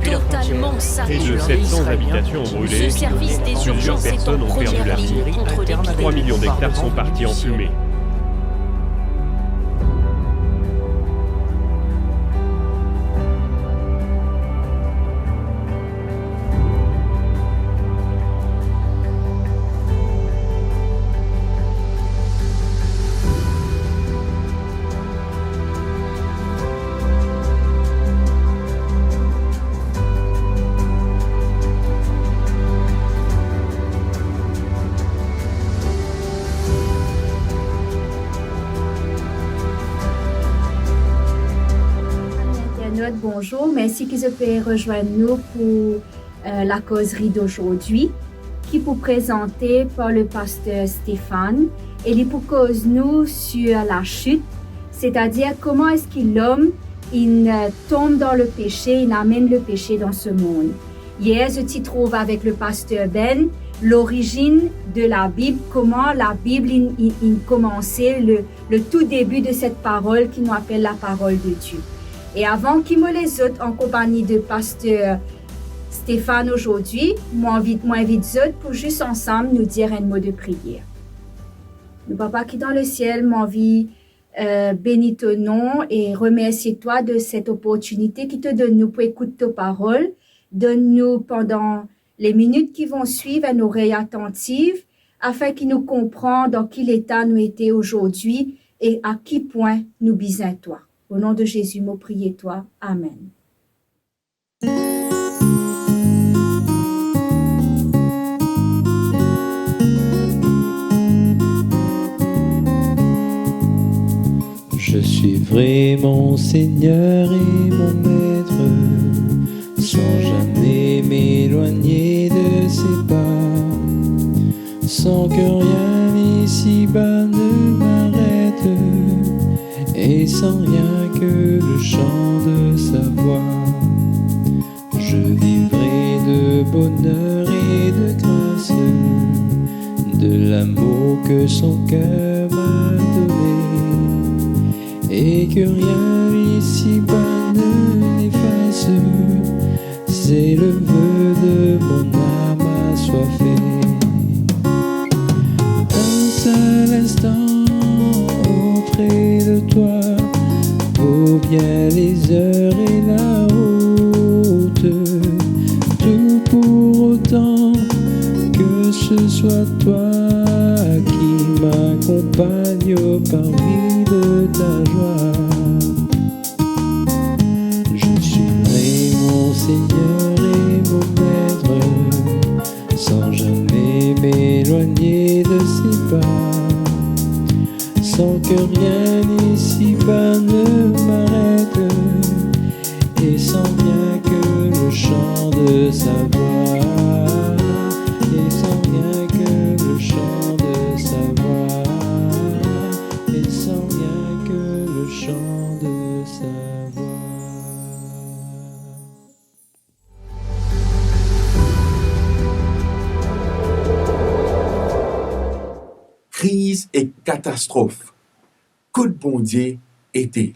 totalement Près saturé. de 700 habitations ont brûlé, Ce service des plusieurs urgences est en personnes ont perdu première la vie. ligne contre 3 millions d'hectares sont partis en fumée. Bonjour, merci que vous pouvez rejoindre nous pour la causerie d'aujourd'hui qui vous présentée par le pasteur Stéphane et il pour cause nous sur la chute, c'est-à-dire comment est-ce que l'homme il tombe dans le péché, il amène le péché dans ce monde. Hier, je t'y trouve avec le pasteur Ben l'origine de la Bible, comment la Bible il commençait le tout début de cette parole qui nous appelle la parole de Dieu. Et avant qu'il me les autres en compagnie de pasteur Stéphane aujourd'hui, moi invite autres pour juste ensemble nous dire un mot de prière. Nous, Papa qui est dans le ciel, m'envie bénis ton nom et remercie toi de cette opportunité qui te donne nous pour écouter tes paroles. Donne-nous pendant les minutes qui vont suivre une oreille attentive afin qu'il nous comprenne dans quel état nous étions aujourd'hui et à quel point nous bisons toi. Au nom de Jésus, me priez toi. Amen. Je suivrai mon Seigneur et mon Maître, sans jamais m'éloigner de ses pas, sans que rien ici-bas ne m'arrête, et sans rien que le chant de sa voix. Je vivrai de bonheur et de grâce, de l'amour que son cœur m'a donné, et que rien ici-bas ne l'efface. C'est le vœu de mon âme assoiffée. Un seul instant auprès de toi vaut bien les heures et la route. Tout pour autant que ce soit toi qui m'accompagne parmi de ta joie. Je suivrai mon Seigneur et mon Maître, sans jamais m'éloigner de ses pas, sans que rien ici-bas ne m'arrête, et sans bien que le chant de sa voix, et sans bien que le chant de sa voix, et sans bien que le chant de sa voix. Crise et catastrophe. Que de bon Dieu était.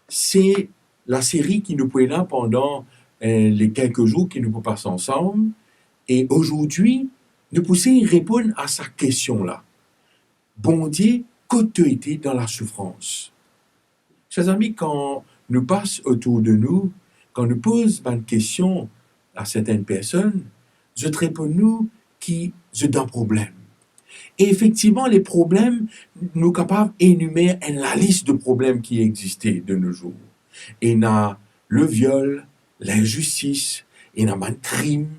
C'est la série qui nous prend pendant les quelques jours qui nous passent ensemble. Et aujourd'hui, nous poussons répondre à sa question-là. Bon Dieu, que tu étais dans la souffrance? Chers amis, quand nous passons autour de nous, quand nous posons une question à certaines personnes, je te réponds nous qui ont un problème. Et effectivement, les problèmes, nous sommes capables d'énumérer la liste de problèmes qui existaient de nos jours. Il y a le viol, l'injustice, il y a le crime,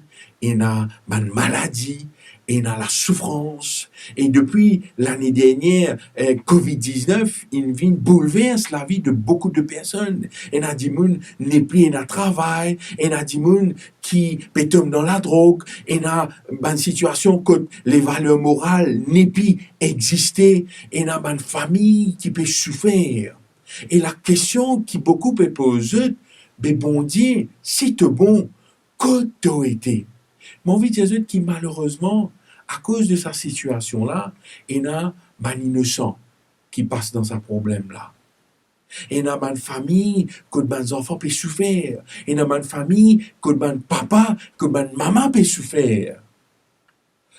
il y a la maladie, il y a la souffrance. Et depuis l'année dernière, Covid-19, il vient bouleverser la vie de beaucoup de personnes. Il y a des gens qui n'est plus dans le travail, il y a des gens qui tombent dans la drogue, il y a une situation où les valeurs morales n'est plus exister, il y a une famille qui peut souffrir. Et la question qui beaucoup peut poser, mais bon Dieu, si tu es bon, que tu as été? Mon envie de dire qui malheureusement, à cause de sa situation-là, il y a un innocent qui passe dans ce problème-là. Et dans ma famille, que mes enfants peuvent souffrir. Et dans ma famille, que mon papa, que ma maman peut souffrir.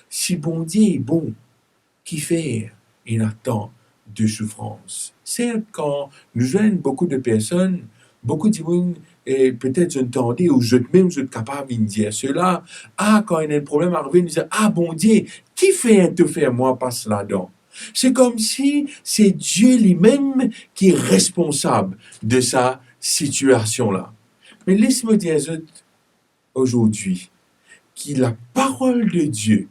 Si bon Dieu est bon, qui fait il attend de souffrance. Certes, quand nous joignons beaucoup de personnes, beaucoup de gens, et peut-être je t'entendais, ou même je suis capable de dire cela, quand il y a un problème arrivé, nous disons, bon Dieu, qui fait te faire moi passer là-dedans? C'est comme si c'est Dieu lui-même qui est responsable de sa situation-là. Mais laisse-moi dire aujourd'hui que la parole de Dieu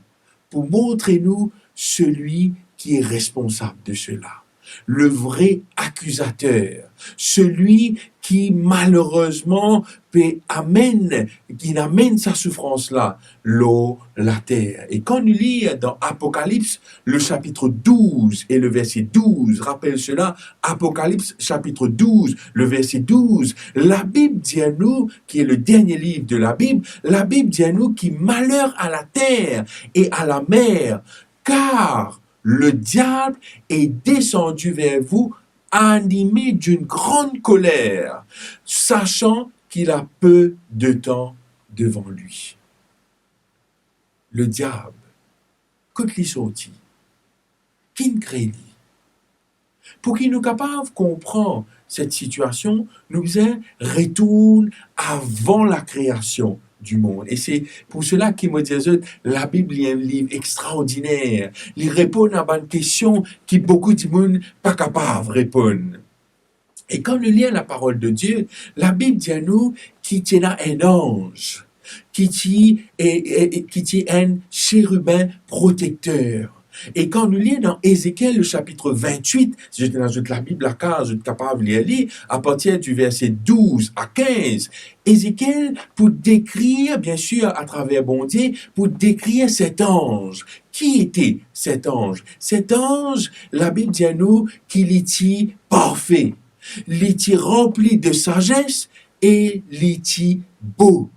pour montrer nous celui qui est responsable de cela. Le vrai accusateur, celui qui malheureusement qui amène sa souffrance-là, l'eau, la terre. Et quand nous lisons dans Apocalypse, le chapitre 12 et le verset 12, rappelle cela, Apocalypse chapitre 12, le verset 12, la Bible dit à nous, qui est le dernier livre de la Bible dit à nous qu'il malheur à la terre et à la mer, car le diable est descendu vers vous animé d'une grande colère, sachant qu'il a peu de temps devant lui. Le diable, quand il sortit, qui ne crée pour qu'il nous capable de comprendre cette situation, nous retourne avant la création du monde. Et c'est pour cela qu'il me dit, la Bible est un livre extraordinaire. Il répond à une question qui beaucoup de monde pas capable de répondre. Et quand nous lisons la parole de Dieu, la Bible dit à nous qu'il y a un ange, qui est un chérubin protecteur. Et quand nous lisons dans Ézéchiel, le chapitre 28, si je t'ajoute la Bible à case, je suis capable de lire à partir du verset 12 à 15. Ézéchiel, pour décrire, bien sûr, à travers bon Dieu, pour décrire cet ange. Qui était cet ange? Cet ange, la Bible dit à nous qu'il était parfait. Il était rempli de sagesse et il était beau.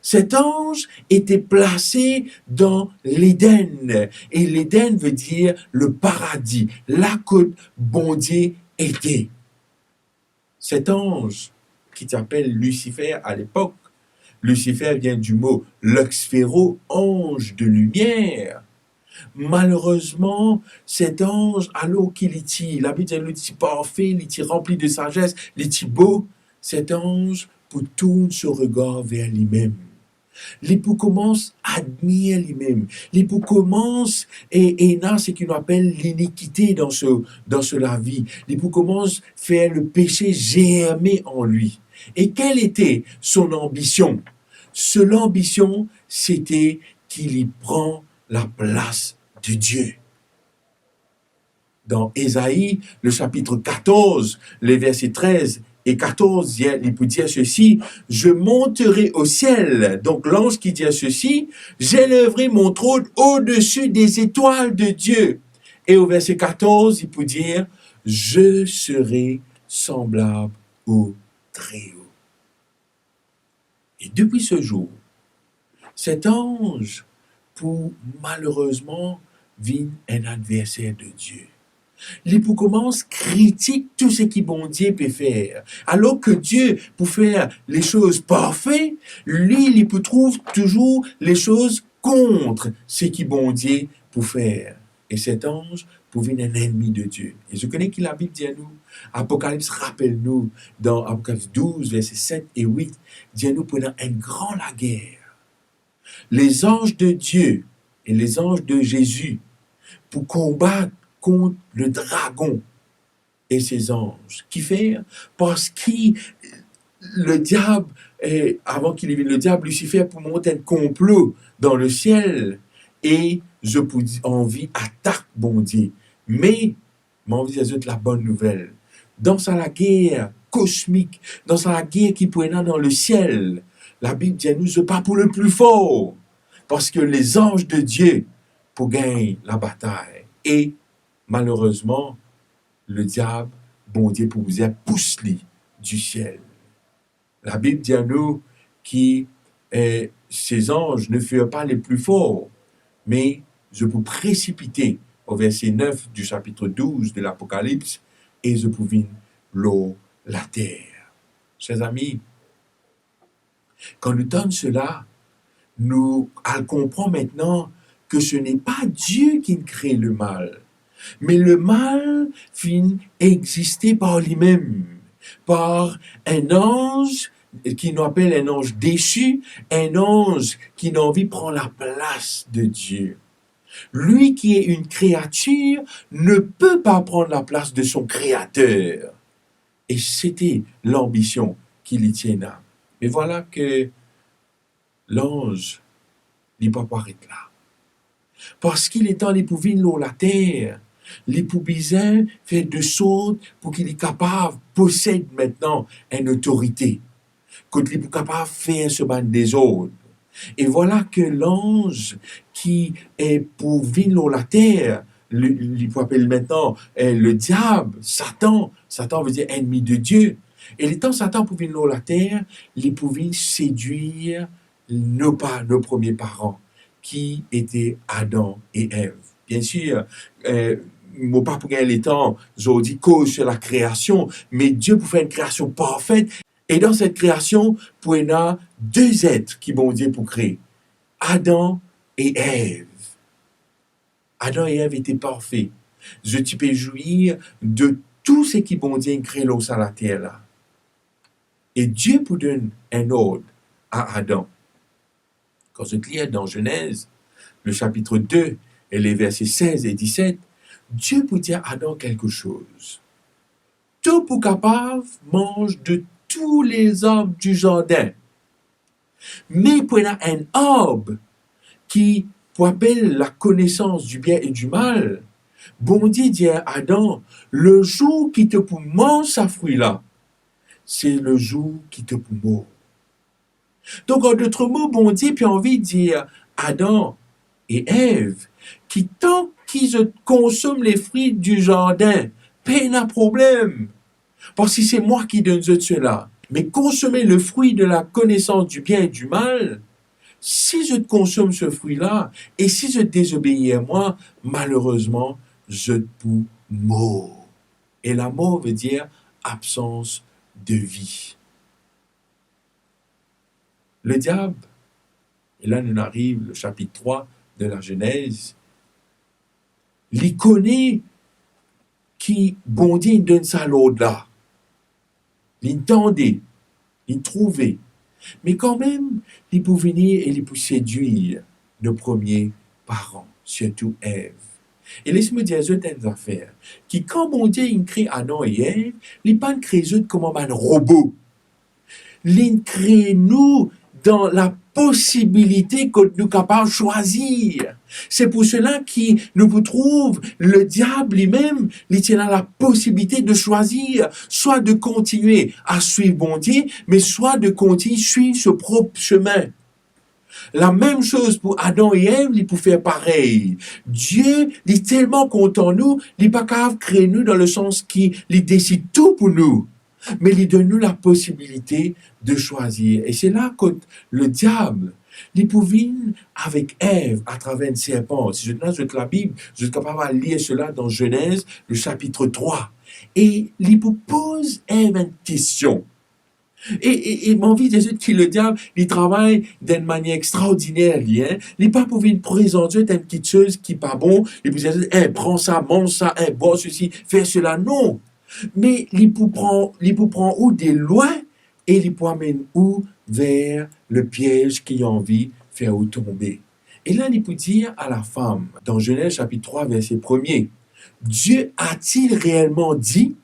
Cet ange était placé dans l'Éden. Et l'Éden veut dire le paradis, là que bon Dieu était. Cet ange, qui s'appelle Lucifer à l'époque, Lucifer vient du mot luxféro, ange de lumière. Malheureusement, cet ange, alors qu'il était, la Bible dit, il était parfait, il était rempli de sagesse, il était beau, cet ange pour tourner son regard vers lui-même. Il commence à admirer lui-même. Il commence et là ce qu'on appelle l'iniquité dans la vie. Il commence à faire le péché germer en lui. Et quelle était son ambition? Son ambition, c'était qu'il y prend la place de Dieu. Dans Ésaïe, le chapitre 14, les versets 13 et 14, il peut dire ceci, « Je monterai au ciel ». Donc l'ange qui dit ceci, « J'élèverai mon trône au-dessus des étoiles de Dieu ». Et au verset 14, il peut dire, « Je serai semblable au Très-Haut ». Et depuis ce jour, cet ange, pour malheureusement, vit un adversaire de Dieu. Il commence critique tout ce que bon Dieu peut faire. Alors que Dieu, pour faire les choses parfaites, lui, il peut trouver toujours les choses contre ce que bon Dieu peut faire. Et cet ange pour venir un ennemi de Dieu. Et je connais que la Bible dit à nous, Apocalypse rappelle-nous, dans Apocalypse 12, versets 7 et 8, dit à nous pendant une grande la guerre. Les anges de Dieu et les anges de Jésus pour combattre contre le dragon et ses anges. Qui fait? Parce que le diable, avant qu'il vienne le diable, Lucifer pour monter un complot dans le ciel et je peux dire envie attaque bon Dieu. Mais m'envie d'ajouter la bonne nouvelle. Dans la guerre cosmique, dans la guerre qui pourrait être dans le ciel, la Bible dit à nous, c'est pas pour le plus fort, parce que les anges de Dieu pour gagner la bataille. Et malheureusement, le diable, bon Dieu, pour vous dire, pousse-les du ciel. La Bible dit à nous que ces anges ne furent pas les plus forts, mais je peux précipiter au verset 9 du chapitre 12 de l'Apocalypse et je pouvais l'eau, la terre. Chers amis, quand nous donne cela, nous comprenons maintenant que ce n'est pas Dieu qui crée le mal, mais le mal finit exister par lui-même, par un ange qui nous appelle un ange déchu, un ange qui n'a envie de prendre la place de Dieu. Lui qui est une créature ne peut pas prendre la place de son créateur. Et c'était l'ambition qu'il y tient là. Mais voilà que l'ange n'est pas paraître là. Parce qu'il est en l'épouvine l'eau la terre, l'épouvin fait de sorte pour qu'il est capable, possède maintenant une autorité. Quand il est capable de faire ce ban des autres. Et voilà que l'ange qui est pour vivre la terre, il peut appeler maintenant le diable, Satan. Satan veut dire ennemi de Dieu. Et l'étant Satan pour vivre la terre, il pouvait séduire nos premiers parents, qui étaient Adam et Ève. Bien sûr, mon pas pour gagner les temps, j'ai dit cause sur la création, mais Dieu pour faire une création parfaite. Et dans cette création, pour y a deux êtres qui vont Dieu pour créer. Adam et Ève. Adam et Ève étaient parfaits. Je peux jouir de tout ce qui vont Dieu créer l'eau sur la terre là. Et Dieu pour donner un ordre à Adam. Quand je lis dans Genèse, le chapitre 2 et les versets 16 et 17, Dieu peut dire à Adam quelque chose. Tout pour capable mange de tous les arbres du jardin. Mais pour un arbre qui appelle la connaissance du bien et du mal, bon Dieu dit à Adam, le jour qui te pour manger ce fruit-là, c'est le jour qui te pour mourir. Donc, en d'autres mots, bon Dieu puis envie de dire Adam et Ève, qui tant qu'ils consomment les fruits du jardin, pas un problème. Parce que c'est moi qui donne cela. Mais consommer le fruit de la connaissance du bien et du mal, si je consomme ce fruit-là, et si je désobéis à moi, malheureusement, je peux mourir. Et la mort veut dire absence de vie. Le diable, et là nous arrive le chapitre 3 de la Genèse, il connaît qui, bon Dieu, il donne ça à l'autre là. Il tendait, il trouvait. Mais quand même, il peut venir et il peut séduire nos premiers parents, surtout Ève. Et laisse-moi dire une affaire, qui quand bon Dieu il crée Adam et Ève, il pas crée eux comme un robot. Il crée nous dans la possibilité que nous sommes capables de choisir. C'est pour cela que nous trouvons le diable lui-même, il a la possibilité de choisir, soit de continuer à suivre bon Dieu, mais soit de continuer à suivre ce propre chemin. La même chose pour Adam et Ève, il peut faire pareil. Dieu, il est tellement content de nous, il n'est pas capable de créer nous dans le sens qu'il décide tout pour nous. Mais il donne nous la possibilité de choisir. Et c'est là que le diable, il pouvait avec Ève à travers un serpent. Si je te la Bible, je suis capable de lire cela dans Genèse, le chapitre 3. Et il pose Ève une question. Et mon vie, c'est que le diable, il travaille d'une manière extraordinaire, hein. Il n'est pas pour venir présenter une petite chose qui n'est pas bon. Il peut dire, prends ça, mange ça, bois ceci, fais cela. Non. Mais il peut prendre où des lois et il peut amener où vers le piège qui a envie de faire tomber. Et là, il peut dire à la femme, dans Genèse chapitre 3, verset 1er, Dieu a-t-il réellement dit,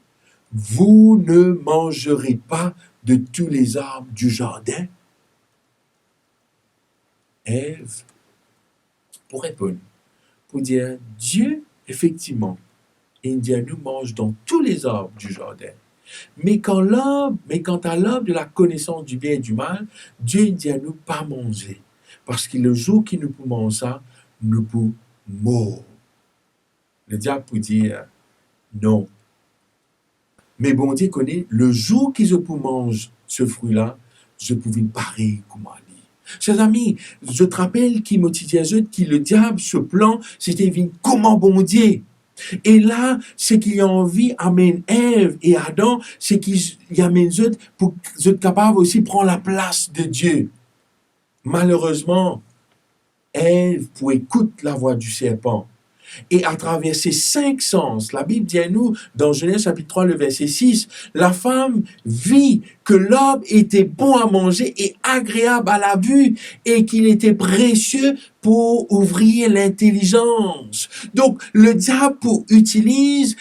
vous ne mangerez pas de tous les arbres du jardin? Ève, pour répondre, pour dire, Dieu, effectivement, il dit à nous mange dans tous les arbres du jardin. Mais quant à l'arbre de la connaissance du bien et du mal, Dieu dit à nous pas manger. Parce que le jour qu'il nous peut manger ça, nous pouvons mourir. Le diable peut dire non. Mais bon Dieu connaît, le jour qu'ils peut manger ce fruit-là, je pouvais pareil comme Ali. Chers amis, je te rappelle qu'il m'a dit que le diable, ce plan, c'était comment bon Dieu. Et là, ce qu'il a envie amène Ève et Adam, c'est qu'il amène eux pour qu'ils soient capables aussi de prendre la place de Dieu. Malheureusement, Ève pour écouter la voix du serpent. Et à travers ces 5 sens, la Bible dit à nous, dans Genèse chapitre 3, le verset 6, la femme vit que l'homme était bon à manger et agréable à la vue et qu'il était précieux pour ouvrir l'intelligence. Donc, le diable utilise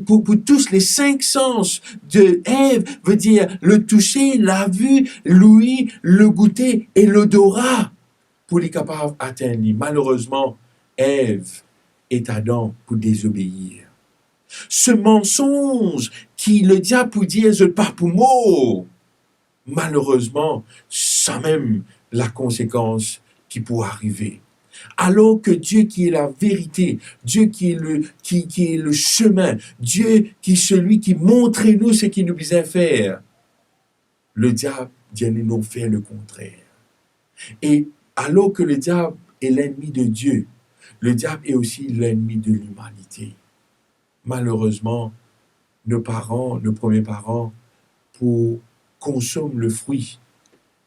pour tous les 5 sens de Ève, veut dire le toucher, la vue, l'ouïe, le goûter et l'odorat pour les capables d'atteindre. Malheureusement, Ève est Adam pour désobéir. Ce mensonge qui le diable pour dire je pas pour mot, malheureusement, ça même la conséquence qui pourrait arriver. Alors que Dieu qui est la vérité, Dieu qui est le chemin, Dieu qui est celui qui montre nous ce qu'il nous besoin faire, le diable vient nous faire le contraire. Et alors que le diable est l'ennemi de Dieu, le diable est aussi l'ennemi de l'humanité. Malheureusement, nos premiers parents, pour consommer le fruit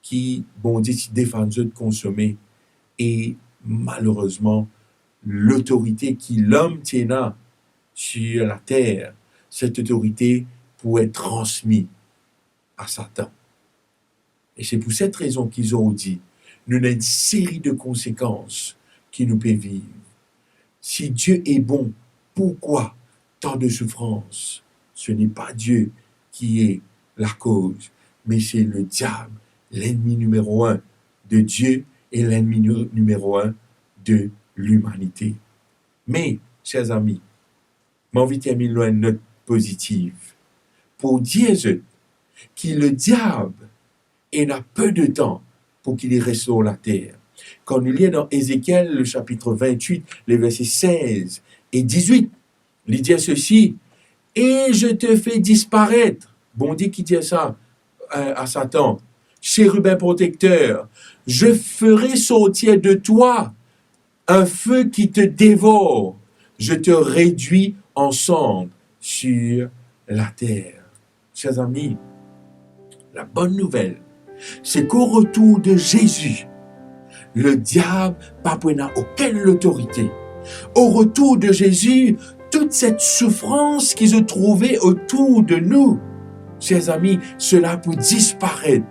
qui, bon Dieu, défendent de consommer, et malheureusement, l'autorité qui l'homme tient sur la terre, cette autorité pourrait être transmise à Satan. Et c'est pour cette raison qu'ils ont dit, nous avons une série de conséquences qui nous peut vivre. Si Dieu est bon, pourquoi tant de souffrance? Ce n'est pas Dieu qui est la cause, mais c'est le diable, l'ennemi numéro 1 de Dieu et l'ennemi numéro 1 de l'humanité. Mais, chers amis, j'ai envie de terminer une note positive pour dire que le diable n'a peu de temps pour qu'il reste sur la terre. Quand nous lisons dans Ézéchiel, le chapitre 28, les versets 16 et 18, il dit ceci, « Et je te fais disparaître. » Bon Dieu qui dit ça à Satan, « Chérubin protecteur, je ferai sortir de toi un feu qui te dévore. Je te réduis ensemble sur la terre. » Chers amis, la bonne nouvelle, c'est qu'au retour de Jésus, le diable n'a aucune autorité. Au retour de Jésus, toute cette souffrance qui se trouvait autour de nous, chers amis, cela peut disparaître.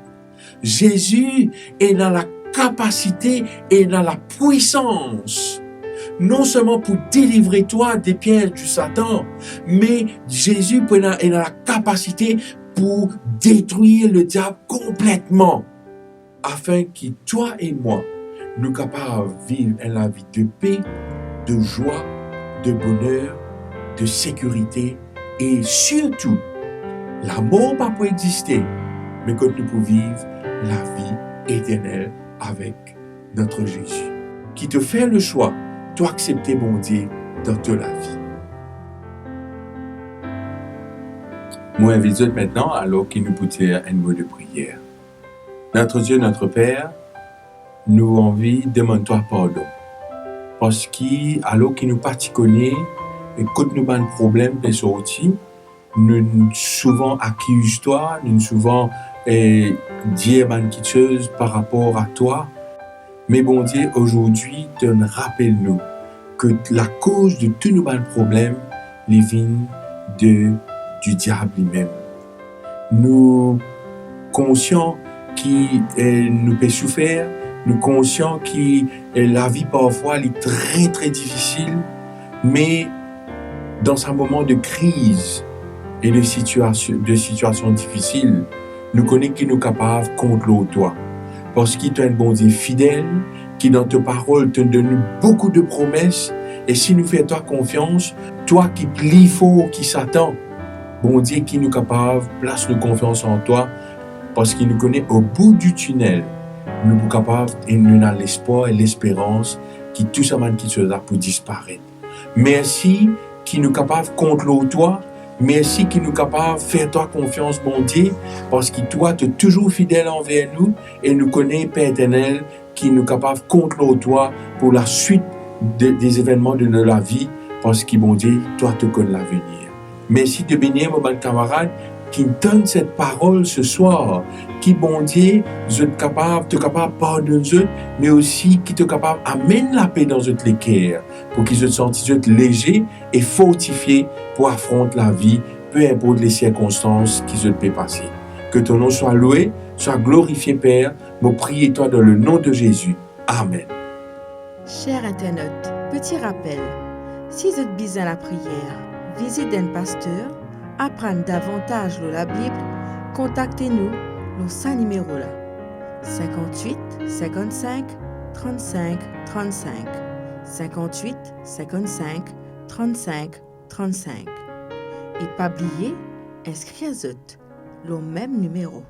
Jésus est dans la capacité et dans la puissance, non seulement pour délivrer toi des pièges du Satan, mais Jésus est dans la capacité pour détruire le diable complètement, afin que toi et moi, nous capables de vivre la vie de paix, de joie, de bonheur, de sécurité et surtout, la mort pas pour exister, mais que nous pouvons vivre la vie éternelle avec notre Jésus. Qui te fait le choix, toi accepter bon Dieu dans toute la vie. Moi, invite maintenant, alors qu'il nous peut dire un mot de prière. Notre Dieu, notre Père, nous envie, demande-toi pardon. Parce qu'alors qu'il nous pas connaît, et quand nous avons un problème de sortie, nous souvent accusons toi, nous souvent dire quelque chose par rapport à toi. Mais bon Dieu, aujourd'hui, rappelle-nous que la cause de tous nos problèmes, les vient du diable lui-même. Nous conscients qu'il nous peut souffrir, nous conscients que la vie parfois est très très difficile, mais dans un moment de crise et de situation difficile, nous connaissons qu'il nous est capable contre toi. Parce qu'il est un bon Dieu fidèle, qui dans tes paroles te donne beaucoup de promesses, et si nous faisons toi confiance, toi qui plus fort qui Satan, bon Dieu qui nous est capable, place nos confiance en toi, parce qu'il nous connaît au bout du tunnel, nous sommes capables et nous avons l'espoir et l'espérance qui tout ça qui se là pour disparaître. Merci qui nous est capable contre toi. Merci qui nous est capable de faire toi confiance, mon Dieu, parce que toi, tu es toujours fidèle envers nous et nous connais, Père éternel, qui nous est capable contre toi pour la suite des événements de la vie, parce que, bon Dieu, toi, tu connais l'avenir. Merci de bénir mon camarade qui donne cette parole ce soir, qui, bon Dieu, te capable de pardonner, mais aussi qui te capable d'amener la paix dans notre cœur, pour qu'ils se sentent légers et fortifiés pour affronter la vie, peu importe les circonstances qui se peuvent passer. Que ton nom soit loué, soit glorifié, Père. Me prie toi dans le nom de Jésus. Amen. Chers internautes, petit rappel, si vous êtes besoin de la prière, visitez un pasteur, apprendre davantage de la Bible, contactez-nous dans ce numéro-là. 58 55 35 35 58 55 35 35 et pas oublier, inscrivez-vous le même numéro.